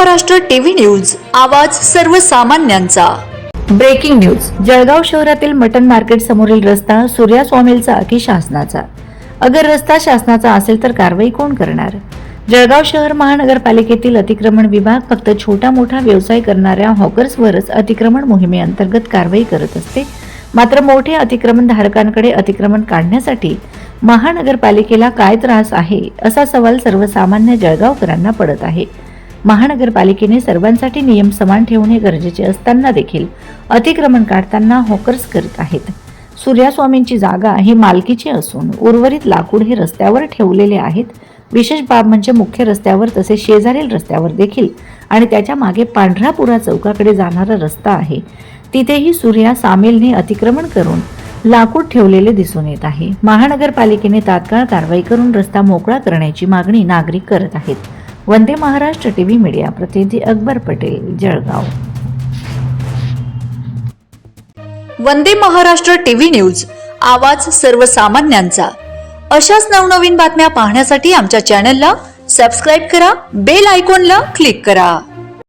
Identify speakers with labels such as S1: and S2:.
S1: Maharashtra TV news, आवाज सर्वसामान्यांचा।
S2: Breaking news. Jalgaon शहरातील मटन मार्केट समोरील रस्ता सूर्या स्वामिलचा की शासनाचा? अगर रस्ता शासनाचा असेल तर कारवाई कोण करणार? जळगाव शहर महानगरपालिकेतील अतिक्रमण विभाग फक्त छोटा मोठा व्यवसाय करणाऱ्या हॉकर्सवरच अतिक्रमण मोहिमेअंतर्गत कारवाई करत असते। मात्र मोठे अतिक्रमण धारकांकडे अतिक्रमण काढण्यासाठी महानगरपालिकेला काय त्रास आहे असा सवाल सर्वसामान्य जळगावकरांना पडत आहे। महानगरपालिकेने सर्वांसाठी नियम समान ठेवणे गरजेचे असताना देखील अतिक्रमण काढताना हॉकर्स करत आहेत। सूर्यास्वामींची जागा ही मालकीची असून उर्वरित लाकूड हे रस्त्यावर ठेवलेले आहेत। विशेष बाब म्हणजे मुख्य रस्त्यावर तसेच शेजारील रस्त्यावर देखील आणि त्याच्या मागे पांढरापुरा चौकाकडे जाणारा रस्ता आहे, तिथेही सूर्या सामीलने अतिक्रमण करून लाकूड ठेवलेले दिसून येत आहे। महानगरपालिकेने तात्काळ कारवाई करून रस्ता मोकळा करण्याची मागणी नागरिक करत आहेत। वंदे महाराष्ट्र टीव्ही मीडिया प्रतिनिधी अकबर पटेल, जळगाव।
S1: वंदे महाराष्ट्र टीव्ही न्यूज, आवाज सर्वसामान्यांचा। अशाच नवनवीन बातम्या पाहण्यासाठी आमच्या चॅनलला सबस्क्राइब करा, बेल आयकॉनला क्लिक करा।